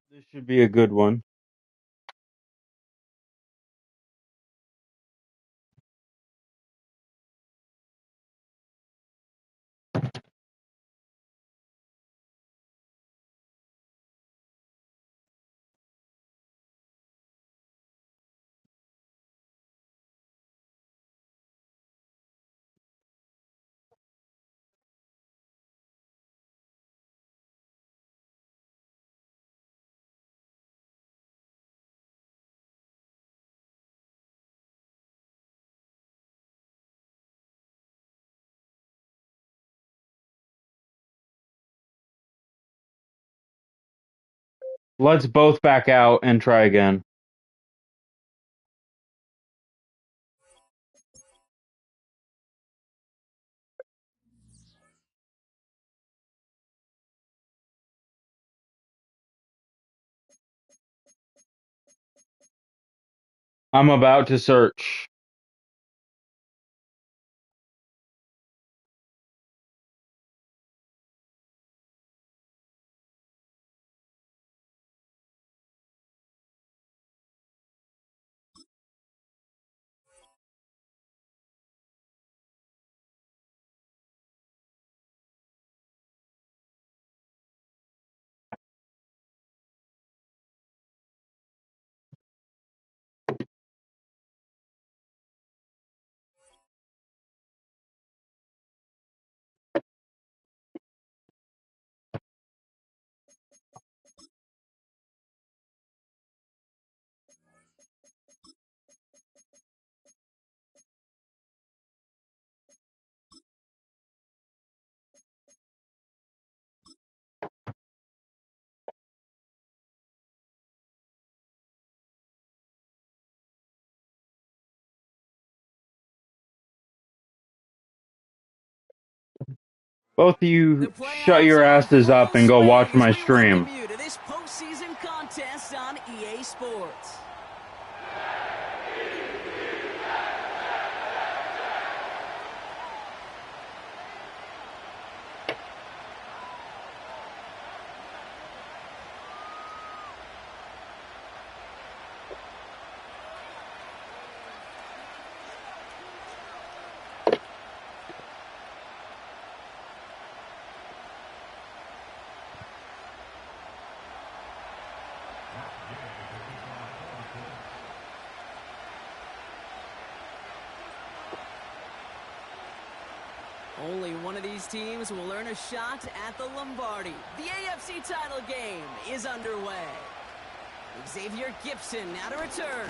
This should be a good one. Let's both back out and try again. I'm about to search. Both of The you shut playoffs your are in asses up full and go swing watch as my we welcome stream. you to this postseason contest on EA Sports. Only one of these teams will earn a shot at the Lombardi. The AFC title game is underway. Xavier Gipson now to return.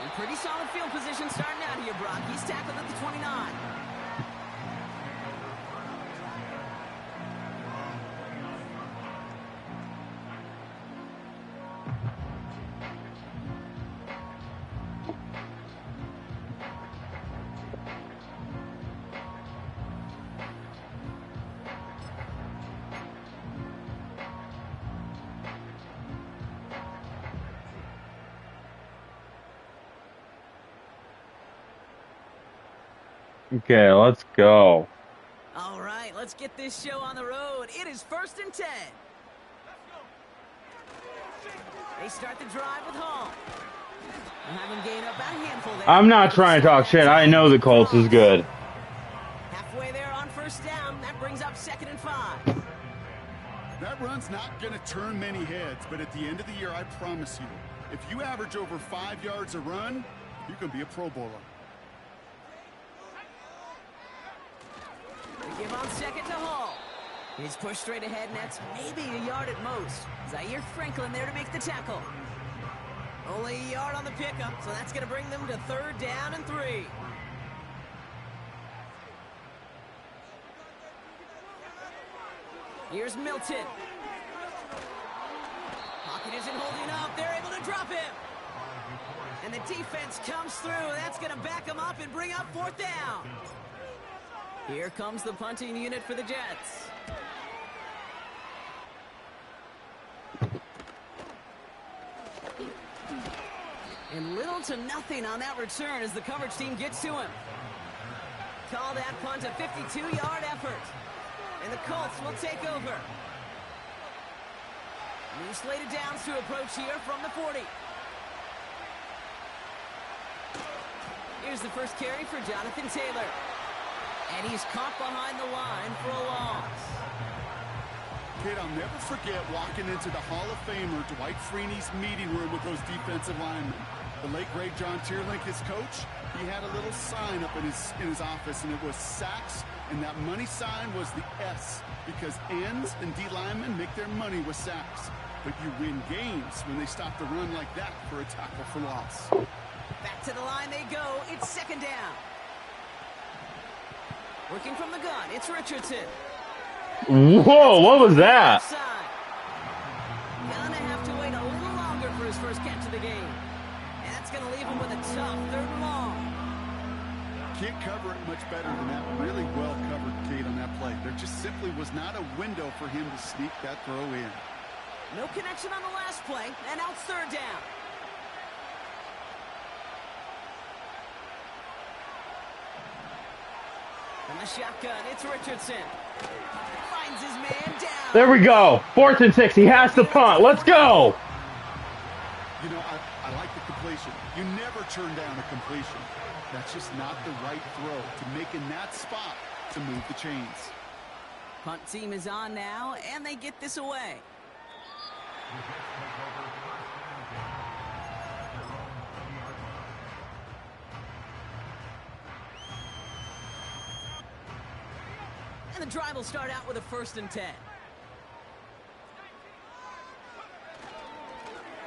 In pretty solid field position starting out here, Brock. He's tackled at the 29. Okay, let's go. All right, let's get this show on the road. It is 1st and 10. They start the drive with Hall. We'll have him gain up about a handful there. I'm not trying to talk shit. I know the Colts is good. Halfway there on 1st down. That brings up 2nd and 5. That run's not going to turn many heads, but at the end of the year, I promise you, if you average over 5 yards a run, you can be a Pro Bowler. They give on 2nd to Hall. He's pushed straight ahead, and that's maybe a yard at most. Zaire Franklin there to make the tackle. Only a yard on the pickup, so that's going to bring them to 3rd down and 3. Here's Milton. Pocket isn't holding up. They're able to drop him. And the defense comes through. That's going to back him up and bring up 4th down. Here comes the punting unit for the Jets. And little to nothing on that return as the coverage team gets to him. Call that punt a 52-yard effort. And the Colts will take over. New slated downs to approach here from the 40. Here's the first carry for Jonathan Taylor. And he's caught behind the line for a loss. Kid, I'll never forget walking into the Hall of Famer Dwight Freeney's meeting room with those defensive linemen. The late, great John Tierlink, his coach, he had a little sign up in his office, and it was sacks, and that money sign was the S, because ends and D linemen make their money with sacks. But you win games when they stop the run like that for a tackle for loss. Back to the line they go. It's second down. Working from the gun, it's Richardson. Whoa, what was that? Gonna have to wait a little longer for his first catch of the game. And that's gonna leave him with a tough third and long. Can't cover it much better than that. Really well covered, Kate, on that play. There just simply was not a window for him to sneak that throw in. No connection on the last play, and now it's third down. From the shotgun, it's Richardson. Finds his man down. There we go. 4th and 6. He has to punt. Let's go. You know, I like the completion. You never turn down a completion. That's just not the right throw to make in that spot to move the chains. Punt team is on now, and they get this away. And the drive will start out with a 1st and 10.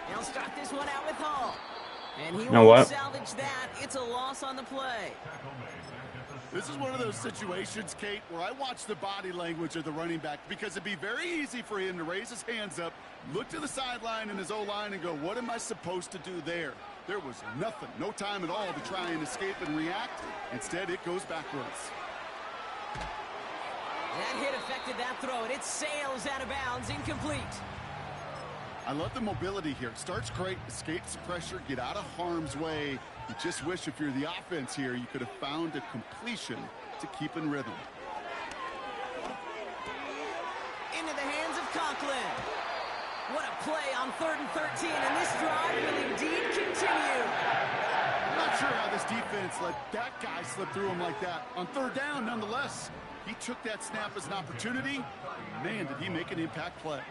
He'll start this one out with Hall. And he won't salvage that. It's a loss on the play. This is one of those situations, Kate, where I watch the body language of the running back, because it'd be very easy for him to raise his hands up, look to the sideline in his O-line and go, what am I supposed to do there? There was nothing, no time at all to try and escape and react. Instead, it goes backwards. That hit affected that throw, and it sails out of bounds, incomplete. I love the mobility here. Starts great, escapes pressure, get out of harm's way. You just wish if you're the offense here, you could have found a completion to keep in rhythm. Into the hands of Conklin. What a play on 3rd and 13, and this drive will indeed continue. I'm not sure how this defense let that guy slip through him like that. On 3rd down, nonetheless, he took that snap as an opportunity. Man, did he make an impact play.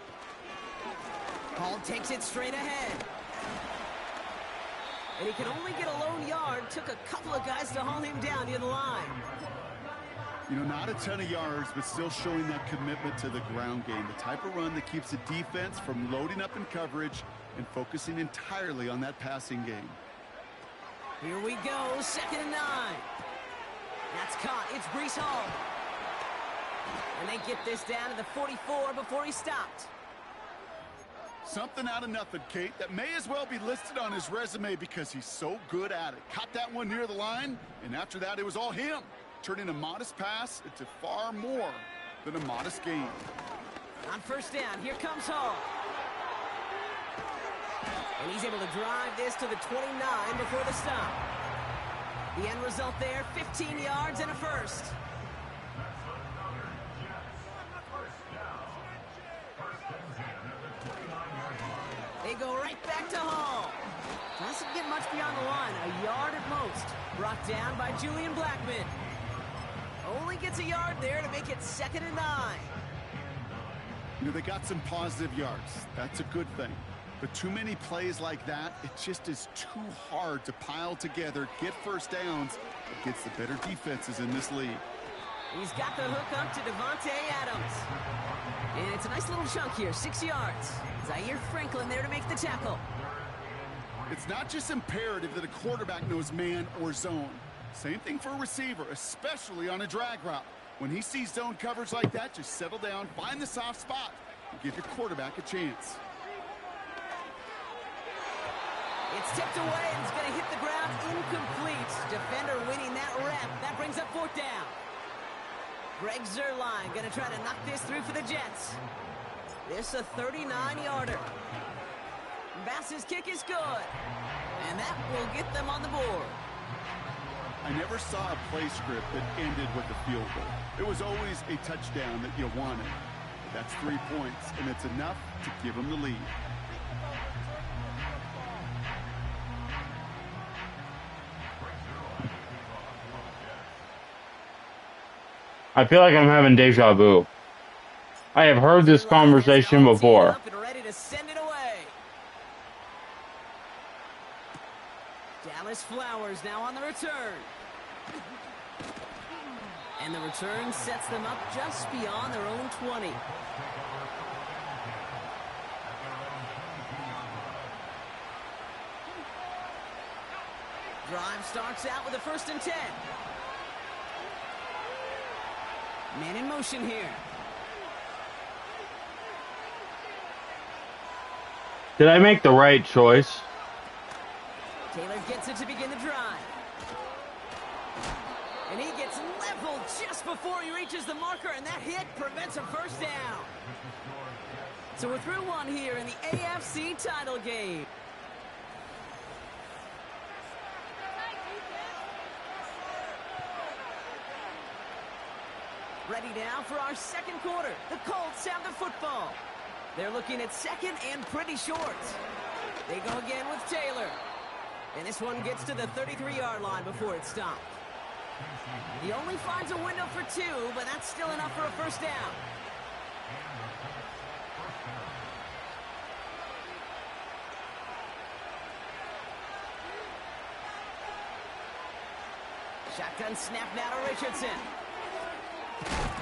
Hall takes it straight ahead. And he could only get a lone yard. Took a couple of guys to haul him down near the line. You know, not a ton of yards, but still showing that commitment to the ground game. The type of run that keeps the defense from loading up in coverage and focusing entirely on that passing game. Here we go, 2nd and 9. That's caught. It's Breece Hall. And they get this down to the 44 before he stopped. Something out of nothing, Kate, that may as well be listed on his resume because he's so good at it. Caught that one near the line, and after that, it was all him. Turning a modest pass into far more than a modest gain. On 1st down, here comes Hall. And he's able to drive this to the 29 before the stop. The end result there, 15 yards and a first. They go right back to Hall. Doesn't get much beyond the line, a yard at most. Brought down by Julian Blackman. Only gets a yard there to make it 2nd and 9. You know, they got some positive yards. That's a good thing. But too many plays like that, it just is too hard to pile together, get 1st downs against the better defenses in this league. He's got the hook up to Devontae Adams. And it's a nice little chunk here, 6 yards. Zaire Franklin there to make the tackle. It's not just imperative that a quarterback knows man or zone. Same thing for a receiver, especially on a drag route. When he sees zone coverage like that, just settle down, find the soft spot, and give your quarterback a chance. It's tipped away, and it's going to hit the ground incomplete. Defender winning that rep. That brings up 4th down. Greg Zuerlein going to try to knock this through for the Jets. This a 39-yarder. Bass's kick is good. And that will get them on the board. I never saw a play script that ended with a field goal. It was always a touchdown that you wanted. That's 3 points, and it's enough to give them the lead. I feel like I'm having deja vu. I have heard this conversation before. Ready to send it away. Dallas Flowers now on the return. And the return sets them up just beyond their own 20. Drive starts out with a 1st and 10. Man in motion here. Did I make the right choice? Taylor gets it to begin the drive. And he gets leveled just before he reaches the marker, and that hit prevents a 1st down. So we're through one here in the AFC title game. Ready now for our 2nd quarter. The Colts have the football. They're looking at 2nd and pretty short. They go again with Taylor. And this one gets to the 33-yard line before it's stopped. He only finds a window for 2, but that's still enough for a 1st down. Shotgun snap now to Richardson.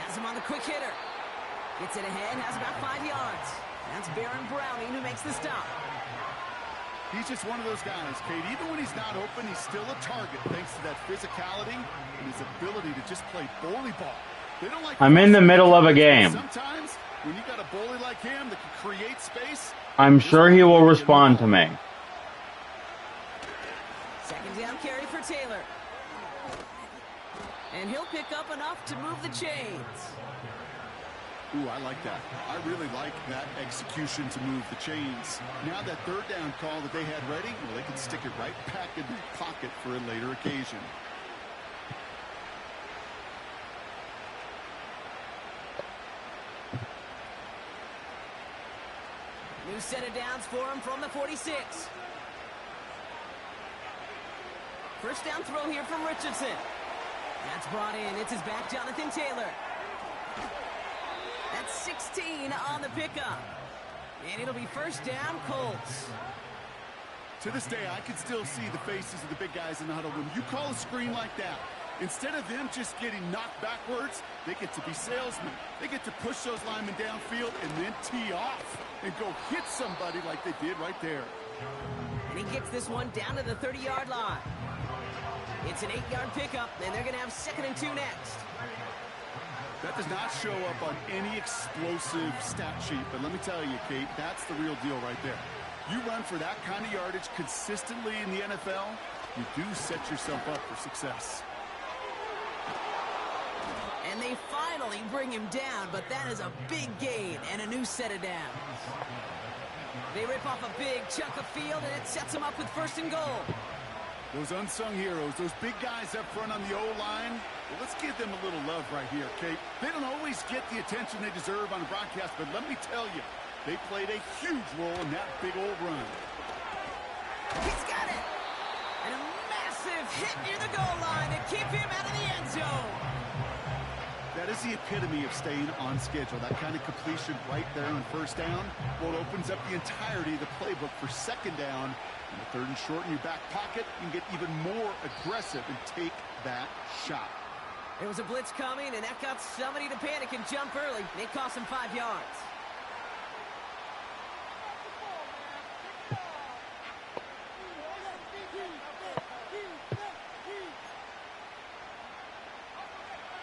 Has him on the quick hitter. Gets it ahead, has about 5 yards. That's Baron Browning who makes the stop. He's just one of those guys, Kate. Even when he's not open, he's still a target thanks to that physicality and his ability to just play bully ball. They don't like. I'm in the middle of a game. Sometimes when you got a bully like him that can create space, I'm sure he will respond to me. 2nd down carry for Taylor. And he'll pick up enough to move the chains. Ooh, I like that. I really like that execution to move the chains. Now that 3rd down call that they had ready, well, they can stick it right back in their pocket for a later occasion. New set of downs for him from the 46. 1st down throw here from Richardson. That's brought in. It's his back, Jonathan Taylor. That's 16 on the pickup. And it'll be 1st down, Colts. To this day, I can still see the faces of the big guys in the huddle. When you call a screen like that, instead of them just getting knocked backwards, they get to be salesmen. They get to push those linemen downfield and then tee off and go hit somebody like they did right there. And he gets this one down to the 30-yard line. It's an 8-yard pickup, and they're going to have 2nd and 2 next. That does not show up on any explosive stat sheet, but let me tell you, Kate, that's the real deal right there. You run for that kind of yardage consistently in the NFL, you do set yourself up for success. And they finally bring him down, but that is a big gain and a new set of downs. They rip off a big chunk of field, and it sets them up with 1st and goal. Those unsung heroes, those big guys up front on the O-line, well, let's give them a little love right here, Kate. They don't always get the attention they deserve on a broadcast, but let me tell you, they played a huge role in that big old run. He's got it! And a massive hit near the goal line to keep him out of the end zone. That is the epitome of staying on schedule. That kind of completion right there on 1st down, well, it opens up the entirety of the playbook for 2nd down. And the 3rd and short in your back pocket, you can get even more aggressive and take that shot. There was a blitz coming, and that got somebody to panic and jump early. It cost him 5 yards.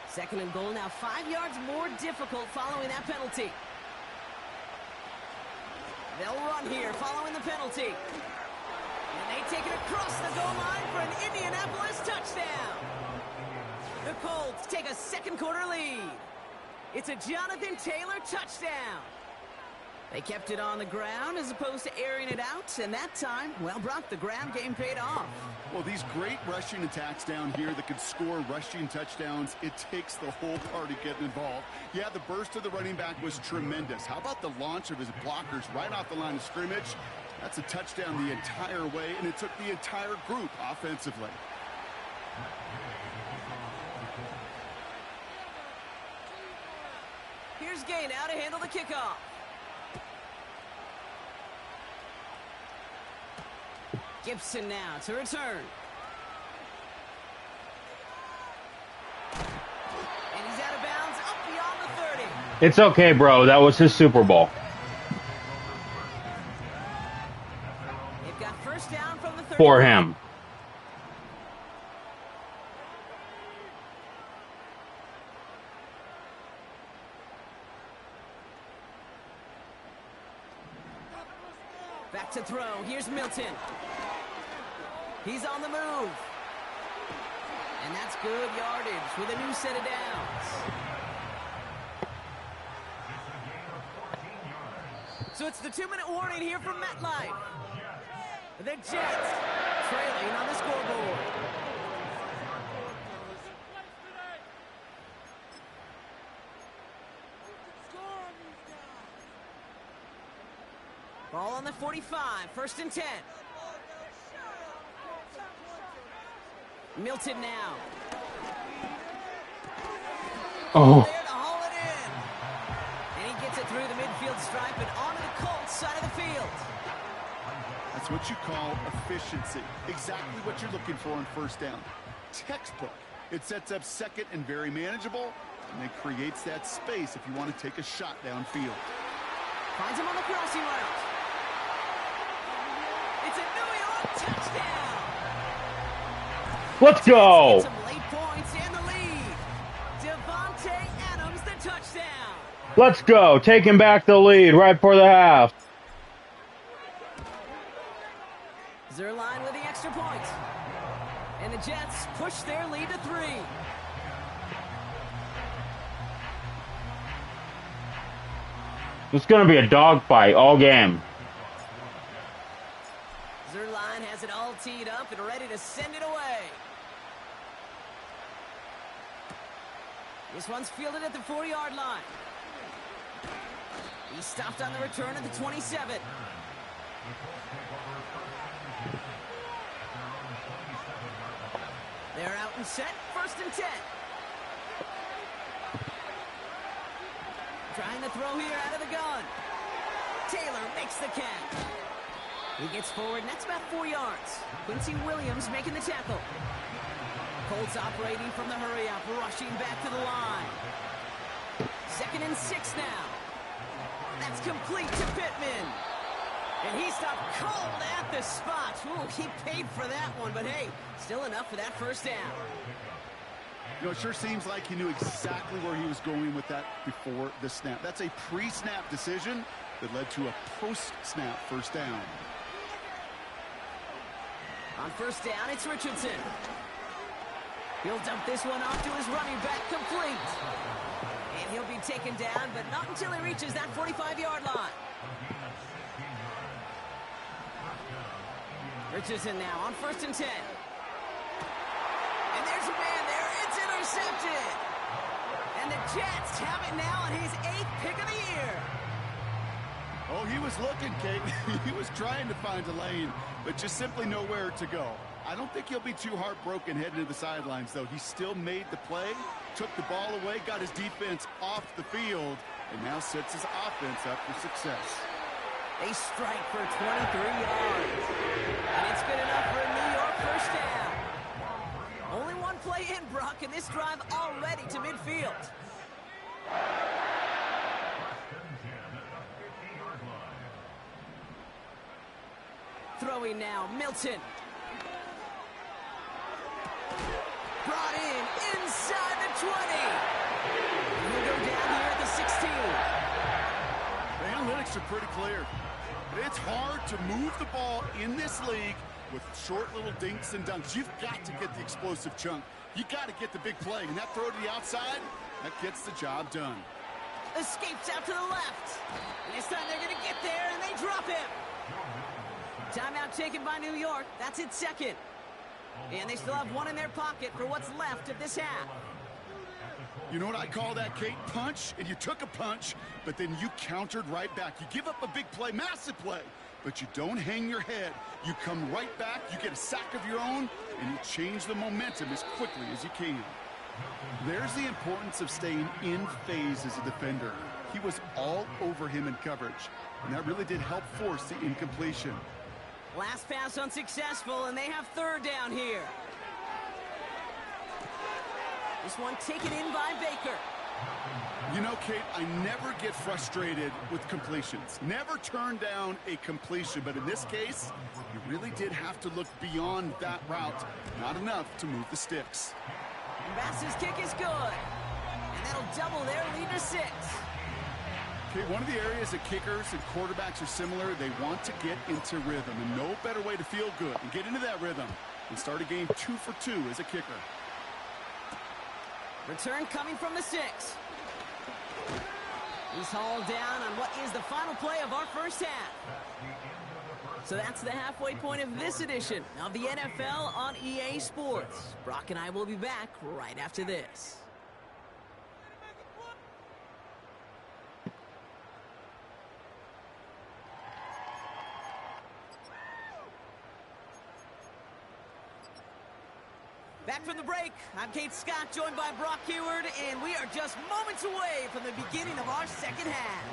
Second and goal now, 5 yards more difficult following that penalty. They'll run here following the penalty. And they take it across the goal line for an Indianapolis touchdown. The Colts take a 2nd quarter lead. It's a Jonathan Taylor touchdown. They kept it on the ground as opposed to airing it out, and that time, well, Brock, the ground game paid off. Well, these great rushing attacks down here that could score rushing touchdowns, it takes the whole party getting involved. Yeah, the burst of the running back was tremendous. How about the launch of his blockers right off the line of scrimmage? That's a touchdown the entire way, and it took the entire group offensively. Here's Gay now to handle the kickoff. Gibson now to return. And he's out of bounds up beyond the 30. It's okay, bro. That was his Super Bowl. They've got first down from the 30. For him. Back to throw. Here's Milton. He's on the move. And that's good yardage with a new set of downs. So it's the 2-minute warning here from MetLife. The Jets trailing on the scoreboard. Ball on the 45, 1st and 10. Milton now. Oh. There to haul it in. And he gets it through the midfield stripe and onto the Colts side of the field. That's what you call efficiency. Exactly what you're looking for on first down. Textbook. It sets up second and very manageable, and it creates that space if you want to take a shot downfield. Finds him on the crossing route. It's a New York touchdown. Let's go. Some late points and the lead. Devontae Adams, the touchdown. Let's go. Taking back the lead right for the half. Zerline with the extra point. And the Jets push their lead to 3. It's going to be a dogfight all game. Zerline has it all teed up and ready to send it away. This one's fielded at the 4-yard line. He stopped on the return at the 27. They're out and set, 1st and 10. Trying to throw here out of the gun. Taylor makes the catch. He gets forward, and that's about 4 yards. Quincy Williams making the tackle. Colts operating from the hurry-up, rushing back to the line. 2nd and 6 now. That's complete to Pittman. And he stopped cold at the spot. Ooh, he paid for that one, but hey, still enough for that first down. You know, it sure seems like he knew exactly where he was going with that before the snap. That's a pre-snap decision that led to a post-snap first down. On first down, it's Richardson. He'll dump this one off to his running back, complete. And he'll be taken down, but not until he reaches that 45-yard line. Richardson now on 1st and 10. And there's a man there. It's intercepted. And the Jets have it now on his 8th pick of the year. Oh, he was looking, Kate. He was trying to find a lane, but just simply nowhere to go. I don't think he'll be too heartbroken heading to the sidelines, though. He still made the play, took the ball away, got his defense off the field, and now sets his offense up for success. They strike for 23 yards. And it's good enough for a New York first down. Only one play in, Brock, and this drive already to midfield. Throwing now, Milton. Brought in inside the 20. And he'll go down here at the 16. The analytics are pretty clear. It's hard to move the ball in this league with short little dinks and dunks. You've got to get the explosive chunk. You got to get the big play. And that throw to the outside, that gets the job done. Escapes out to the left. And this time they're going to get there, and they drop him. Timeout taken by New York. That's its second. And they still have one in their pocket for what's left of this half. You know what I call that, Kate? Punch, and you took a punch, but then you countered right back. You give up a big play, massive play, but you don't hang your head. You come right back, you get a sack of your own, and you change the momentum as quickly as you can. There's the importance of staying in phase as a defender. He was all over him in coverage, and that really did help force the incompletion. Last pass unsuccessful, and they have third down here. This one taken in by Baker. You know, Kate, I never get frustrated with completions. Never turn down a completion, but in this case, you really did have to look beyond that route. Not enough to move the sticks. And Bass's kick is good. And that'll double their lead to 6. Okay, one of the areas that kickers and quarterbacks are similar, they want to get into rhythm, and no better way to feel good and get into that rhythm and start a game 2 for 2 as a kicker. Return coming from the 6. He's hauled down on what is the final play of our first half. So that's the halfway point of this edition of the NFL on EA Sports. Brock and I will be back right after this. Back from the break, I'm Kate Scott, joined by Brock Heward, and we are just moments away from the beginning of our second half.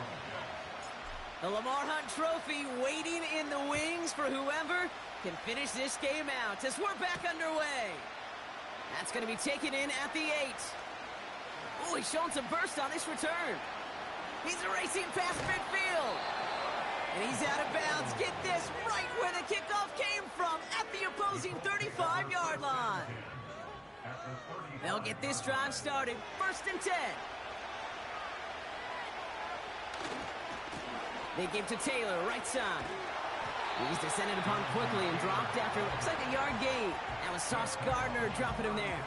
The Lamar Hunt Trophy waiting in the wings for whoever can finish this game out as we're back underway. That's going to be taken in at the 8. Oh, he's showing some burst on this return. He's racing past midfield. And he's out of bounds. Get this, right where the kickoff came from, at the opposing 35-yard line. They'll get this drive started. 1st and 10. They give to Taylor, right side. He's descended upon quickly and dropped after looks like a yard gain. That was Sauce Gardner dropping him there.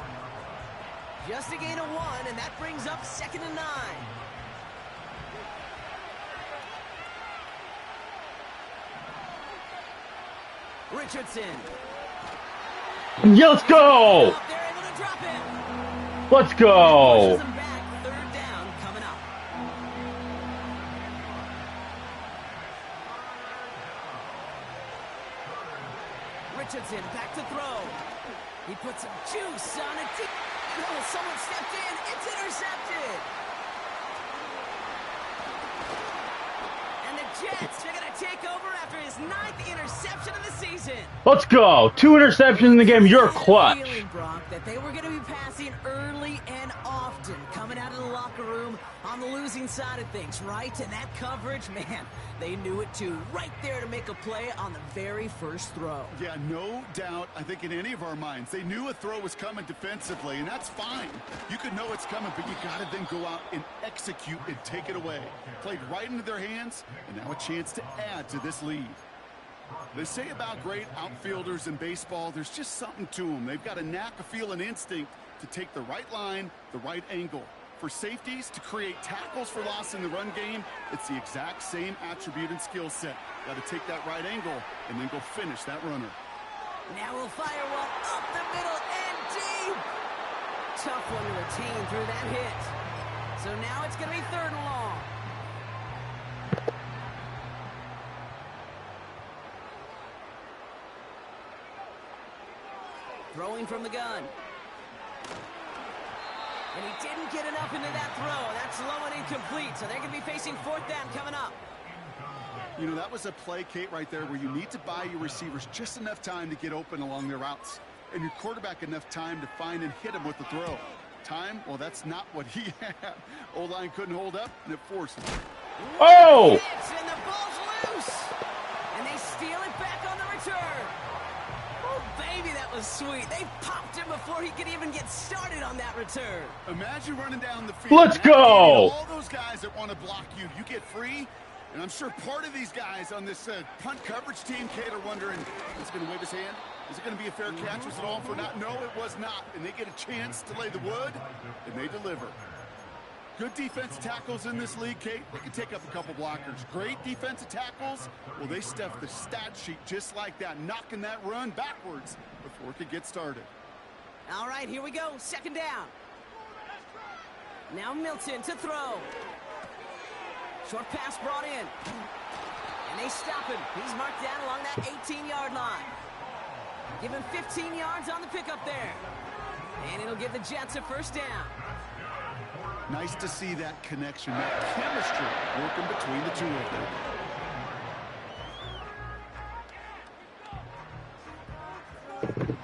Just a gain of 1, and that brings up 2nd and 9. Richardson. Let's go! They're able to drop him. Let's go! Pushes him back. 3rd down coming up. Richardson back to throw. He puts some juice on it. Oh, someone stepped in. It's intercepted. And the Jets are going to take over after his 9th interception of the season. Let's go! 2 interceptions in the game. You're clutch. Feeling, Brock, that they were going to be passing early and often, coming out of the locker room on the losing side of things, right? And that coverage, man, they knew it too. Right there to make a play on the very first throw. Yeah, no doubt. I think in any of our minds, they knew a throw was coming defensively, and that's fine. You could know it's coming, but you got to then go out and execute and take it away. Played right into their hands, and now a chance to add to this lead. They say about great outfielders in baseball, there's just something to them. They've got a knack, a feel, and instinct to take the right line, the right angle. For safeties to create tackles for loss in the run game, it's the exact same attribute and skill set. Got to take that right angle and then go finish that runner. Now we'll fire one up the middle and deep. Tough one to retain through that hit. So now it's going to be 3rd and long. Throwing from the gun. And he didn't get enough into that throw. That's low and incomplete, so they're going to be facing 4th down coming up. You know, that was a play, Kate, right there where you need to buy your receivers just enough time to get open along their routes. And your quarterback enough time to find and hit him with the throw. Time? Well, that's not what he had. O-line couldn't hold up, and it forced him. Oh! And the ball's loose. And they steal it back on the return. Oh, baby, that was sweet. They popped him before he could even get started on that return. Imagine running down the field. Let's go! All those guys that want to block you, you get free. And I'm sure part of these guys on this punt coverage team, Kate, are wondering, is he going to wave his hand? Is it going to be a fair catch? Was it all for not? No, it was not. And they get a chance to lay the wood, and they deliver. Good defensive tackles in this league, Kate. They can take up a couple blockers. Great defensive tackles, well, they stuff the stat sheet just like that, knocking that run backwards before it could get started. All right, here we go. Second down. Now Milton to throw. Short pass brought in. And they stop him. He's marked down along that 18-yard line. Give him 15 yards on the pickup there. And it'll give the Jets a first down. Nice to see that connection, that chemistry working between the two of them.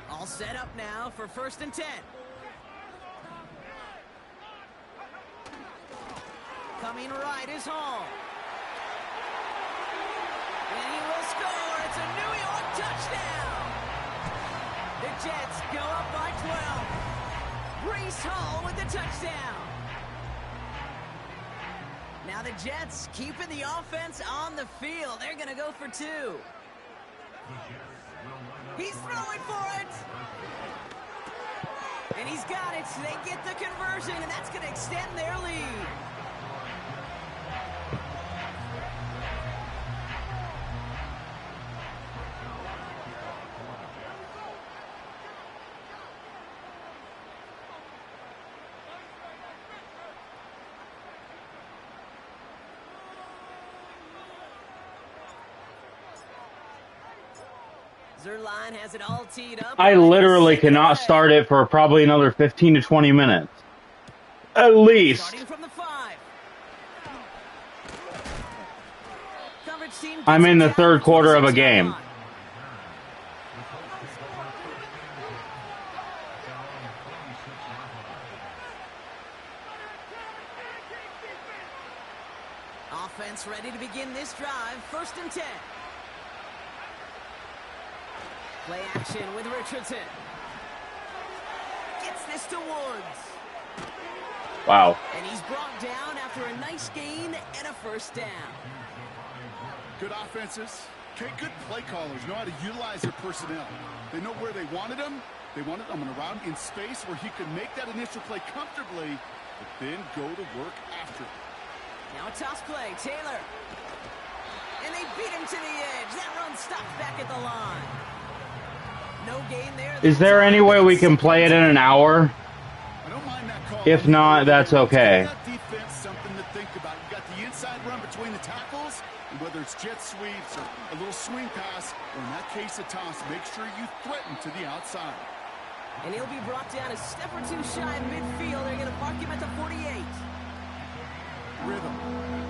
All set up now for 1st and 10. Coming right is Hall. And he will score. It's a New York touchdown. The Jets go up by 12. Breece Hall with the touchdown. Now the Jets keeping the offense on the field. They're going to go for 2. He's throwing for it. And he's got it. They get the conversion, and that's going to extend their lead. Zerline has it all teed up. I literally cannot start it for probably another 15 to 20 minutes. At least. Starting from the 5. Coverage team I'm in the third quarter of a game. Offense ready to begin this drive. 1st and 10. Play action with Richardson. Gets this to Woods. Wow. And he's brought down after a nice gain and a first down. Good offenses. Okay, good play callers know how to utilize their personnel. They know where they wanted him. They wanted him around in space where he could make that initial play comfortably, but then go to work after it. Now a toss play, Taylor. And they beat him to the edge. That run stops back at the line. No gain there. Is there any way we can play it in an hour? I don't mind that call. If not, that's okay. That defense, something to think about. You got the inside run between the tackles, and whether it's jet sweeps or a little swing pass, or in that case a toss, make sure you threaten to the outside. And he'll be brought down a step or 2 shy of midfield. They're going to mark him at the 48. Rhythm.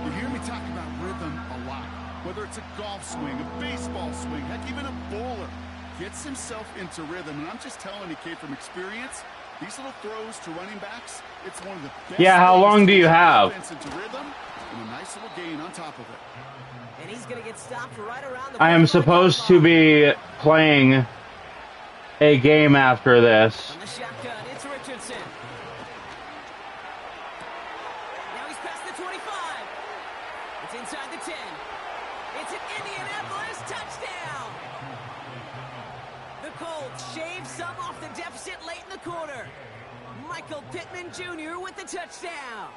You hear me talk about rhythm a lot. Whether it's a golf swing, a baseball swing, heck, even a bowler gets himself into rhythm. And I'm just telling you, Kate, from experience, these little throws to running backs, it's one of the best. Yeah, how long do you have? Into rhythm and a nice little gain on top of it. And he's going to get stopped right around the I am supposed to be playing a game after this. On the shotgun, it's Richardson. Now he's past the 25. It's inside the 10. It's an Indianapolis touchdown. The Colts shave some off the deficit late in the quarter. Michael Pittman Jr. with the touchdown.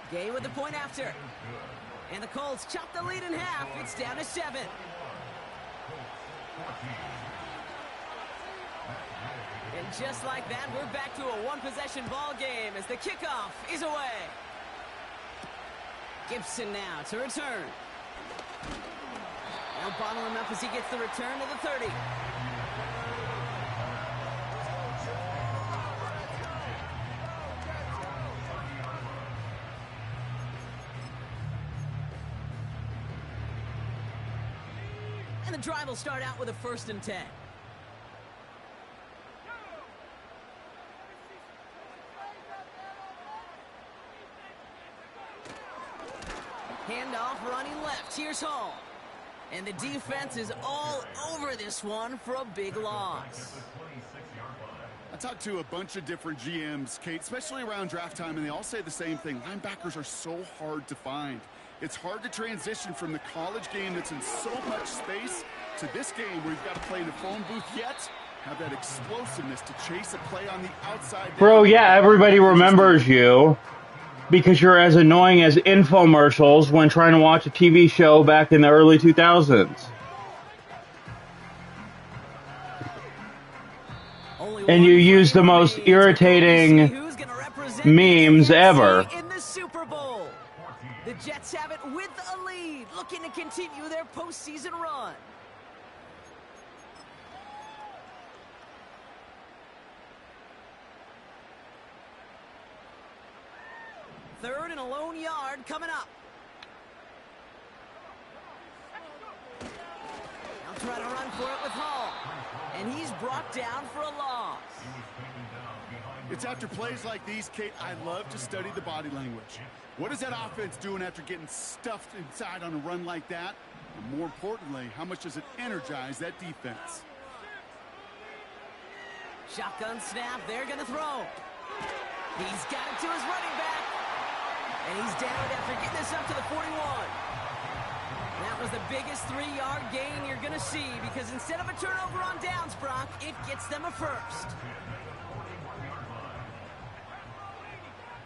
Gay with the point after. And the Colts chop the lead in half. It's down to 7. And just like that, we're back to a one-possession ball game as the kickoff is away. Gibson now to return. Now bottle him up as he gets the return to the 30. And the drive will start out with a 1st and 10. Handoff running left. Here's Hall. And the defense is all over this one for a big loss. I talked to a bunch of different GMs, Kate, especially around draft time, and they all say the same thing. Linebackers are so hard to find. It's hard to transition from the college game that's in so much space to this game where you've got to play in a phone booth yet, have that explosiveness to chase a play on the outside. Bro, yeah, everybody remembers you because you're as annoying as infomercials when trying to watch a TV show back in the early 2000s. And you use the most irritating memes ever. In the Super Bowl. The Jets have it with a lead, looking to continue their postseason run. Third and a lone yard coming up. Now try to run for it with Hall. And he's brought down for a loss. It's after plays like these, Kate, I love to study the body language. What is that offense doing after getting stuffed inside on a run like that? And more importantly, how much does it energize that defense? Shotgun snap, they're going to throw. He's got it to his running back. And he's down after getting this up to the 41. That was the biggest 3-yard gain you're going to see because instead of a turnover on downs, Brock, it gets them a first.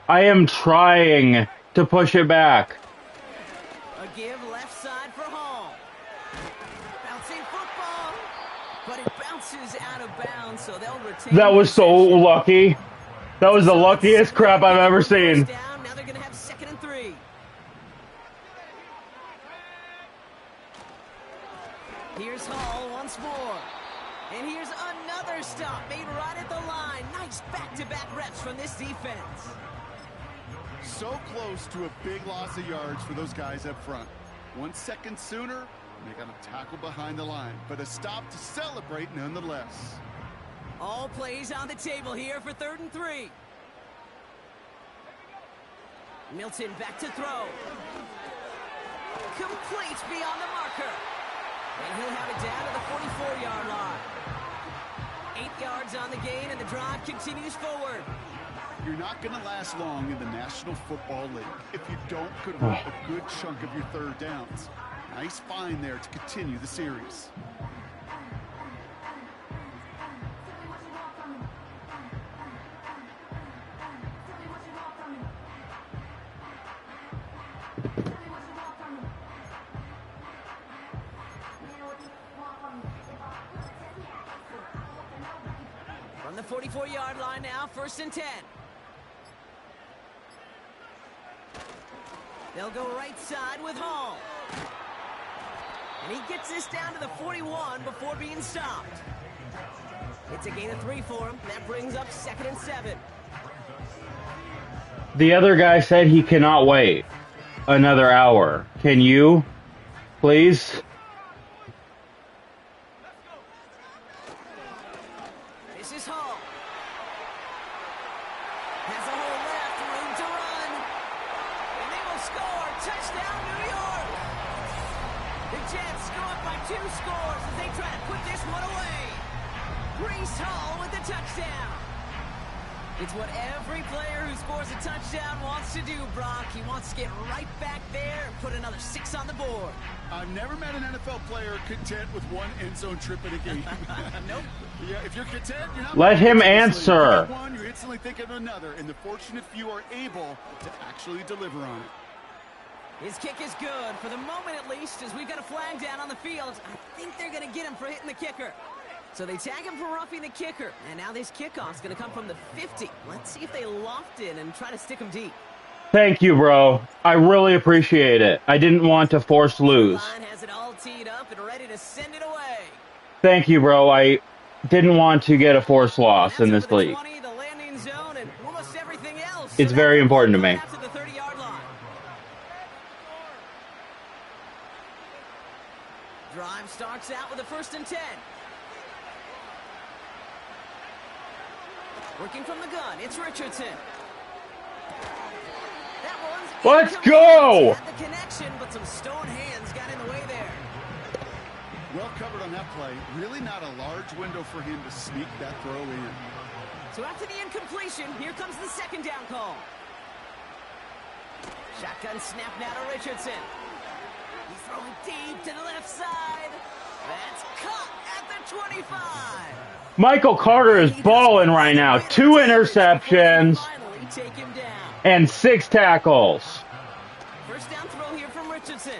I am trying to push it back. A give left side for Hall. Bouncing football. But it bounces out of bounds, so they'll retain. That was so lucky. That was the luckiest crap I've ever seen. Now they're going to have 2nd and 3. Here's Hall once more. And here's another stop made right at the line. Nice back-to-back reps from this defense. So close to a big loss of yards for those guys up front. 1 second sooner, they got a tackle behind the line. But a stop to celebrate nonetheless. All plays on the table here for 3rd and 3. Milton back to throw. Complete beyond the marker. And he'll have it down to the 44-yard line. 8 yards on the gain, and the drive continues forward. You're not going to last long in the National Football League if you don't convert a good chunk of your third downs. Nice find there to continue the series. From the 44-yard line now, 1st and 10. They'll go right side with Hall. And he gets this down to the 41 before being stopped. It's a gain of 3 for him. That brings up 2nd and 7. The other guy said he cannot wait another hour. Can you, please? This is Hall. Has a hole left, room to run. And they will score. Touchdown, New York. The Jets go up by 2 scores as they try to put this one away. Breece Hall with the touchdown. It's what every player who scores a touchdown wants to do, Brock. He wants to get right back there and put another 6 on the board. I've never met an NFL player content with 1 end zone trip in a game. Nope. Yeah, if you're content, you're not. Let him answer. You get one, you instantly think of another, and the fortunate few are able to actually deliver on it. His kick is good, for the moment at least, as we've got a flag down on the field. I think they're going to get him for hitting the kicker. So they tag him for roughing the kicker, and now this kickoff's going to come from the 50. Let's see if they loft it and try to stick him deep. Thank you, bro. I really appreciate it. I didn't want to force lose. Line has it all teed up and ready to send it away. Thank you, bro. I didn't want to get a forced loss in this league. 20, the landing zone, and almost everything else. It's very important to me. To the 30-yard line. Drive starts out with a 1st and 10. Working from the gun, it's Richardson. That one's Let's go! Had the connection, but some stone hands got in the way there. Well covered on that play. Really not a large window for him to sneak that throw in. So after the incompletion, here comes the 2nd down call. Shotgun snap now to Richardson. He's throwing deep to the left side. That's caught at the 25. Michael Carter is balling right now. 2 interceptions Finally take him down. and 6 tackles. First down throw here from Richardson.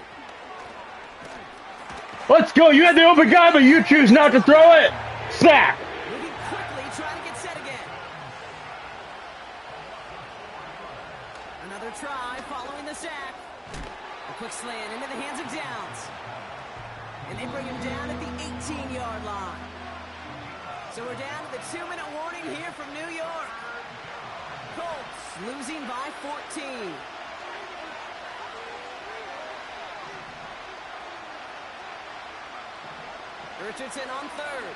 Let's go. You had the open guy, but you choose not to throw it. Sack. Moving quickly, trying to get set again. Another try following the sack. A quick slant into the hands of Downs. And they bring him down at the 18-yard line. So we're down to the 2-minute warning here from New York. Colts losing by 14. Richardson on third.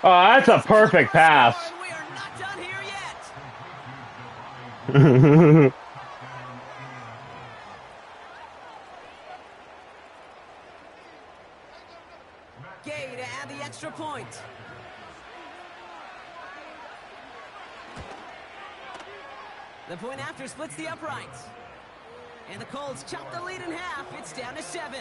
Oh, that's a perfect pass. We are not done here yet. Gay to add the extra point. The point after splits the uprights. And the Colts chop the lead in half. It's down to 7.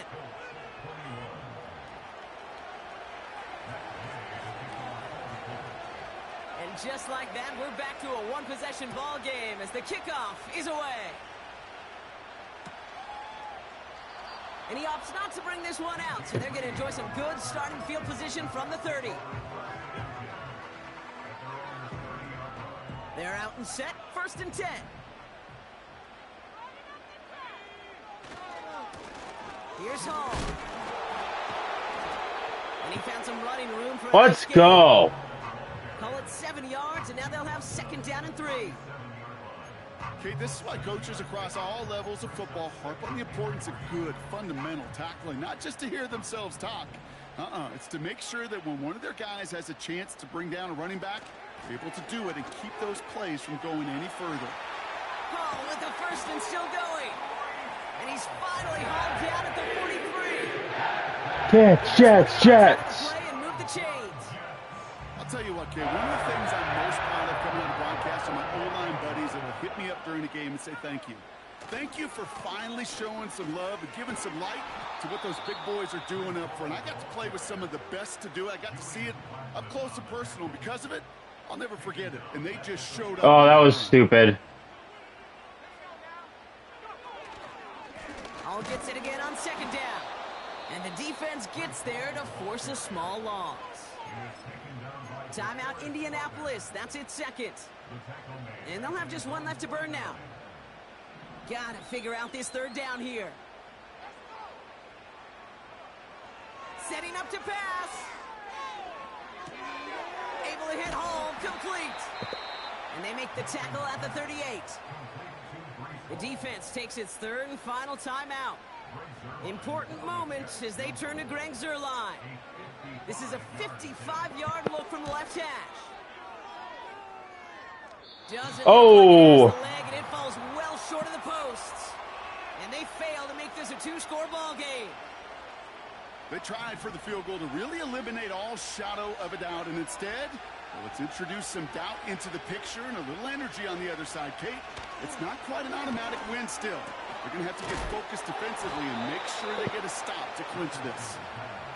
And just like that, we're back to a one-possession ball game as the kickoff is away. And he opts not to bring this one out, so they're going to enjoy some good starting field position from the 30. They're out and set, 1st and 10. Here's Hall. And he found some running room for Let's go. Call it 7 yards, and now they'll have 2nd down and 3. Okay, this is why coaches across all levels of football harp on the importance of good, fundamental tackling, not just to hear themselves talk. It's to make sure that when one of their guys has a chance to bring down a running back, they're able to do it and keep those plays from going any further. Hall with the 1st and still going. And he's finally hauled down at the 43. Jets. Play and move the chains. I'll tell you what, kid, one of the things I'm most proud of coming on the broadcast are my O-line buddies that will hit me up during the game and say thank you. Thank you for finally showing some love and giving some light to what those big boys are doing up front. I got to play with some of the best to do it. I got to see it up close and personal. Because of it, I'll never forget it. And they just showed up. Oh, that was stupid. Hall gets it again on 2nd down. And the defense gets there to force a small loss. Timeout Indianapolis. That's its 2nd. And they'll have just 1 left to burn now. Gotta figure out this 3rd down here. Setting up to pass. Able to hit home. Complete. And they make the tackle at the 38. The defense takes its 3rd and final timeout. Important moment as they turn to Greg Zuerlein. This is a 55-yard look from the left hash. Doesn't Oh. the leg, and it falls well short of the posts. And they fail to make this a 2-score ball game. They tried for the field goal to really eliminate all shadow of a doubt, and instead, well, let's introduce some doubt into the picture and a little energy on the other side. Kate, it's not quite an automatic win still. They're going to have to get focused defensively and make sure they get a stop to clinch this.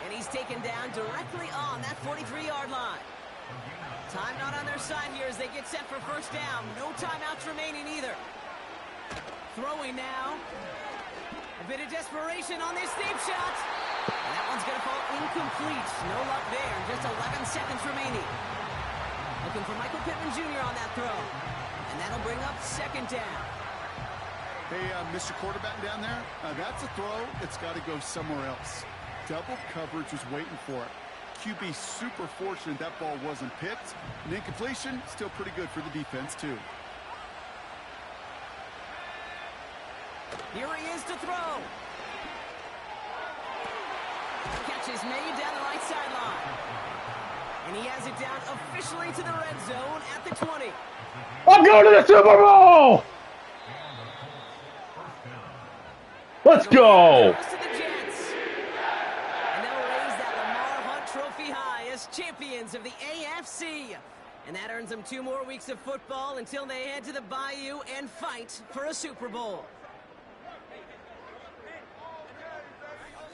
And he's taken down directly on that 43-yard line. Time not on their side here as they get set for 1st down. No timeouts remaining either. Throwing now. A bit of desperation on this deep shot. And that one's going to fall incomplete. No luck there. Just 11 seconds remaining. Looking for Michael Pittman Jr. on that throw. And that'll bring up 2nd down. Hey, Mr. Quarterback down there, that's a throw that's got to go somewhere else. Double coverage was waiting for it. QB super fortunate that ball wasn't picked. And incompletion, still pretty good for the defense, too. Here he is to throw. Catch is made down the right sideline. And he has it down officially to the red zone at the 20. I'm going to the Super Bowl! Let's go! And they'll raise that Lamar Hunt trophy high as champions of the AFC. And that earns them 2 more weeks of football until they head to the Bayou and fight for a Super Bowl.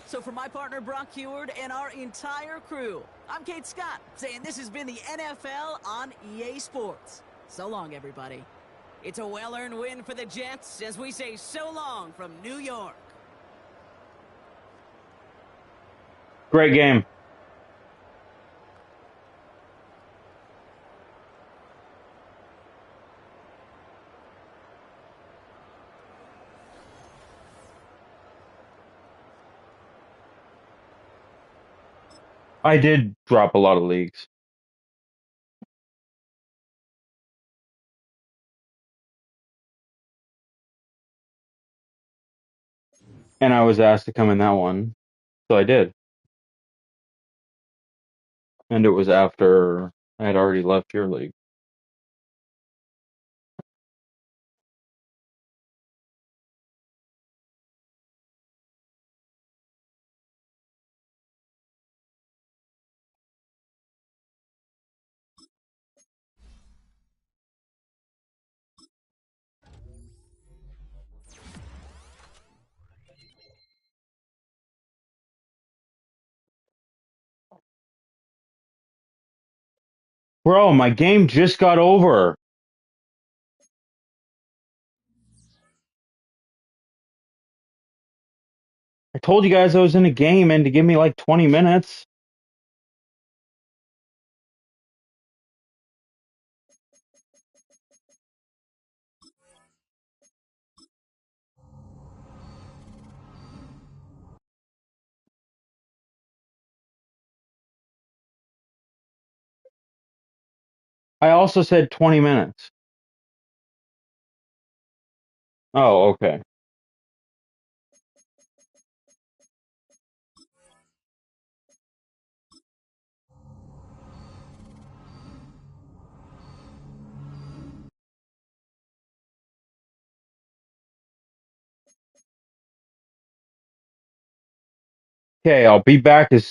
So for my partner Brock Heward and our entire crew, I'm Kate Scott, saying this has been the NFL on EA Sports. So long, everybody. It's a well-earned win for the Jets as we say so long from New York. Great game. I did drop a lot of leagues. And I was asked to come in that one. So I did. And it was after I had already left your league. Bro, my game just got over. I told you guys I was in a game and to give me like 20 minutes. I also said 20 minutes. Oh, okay. Okay, I'll be back as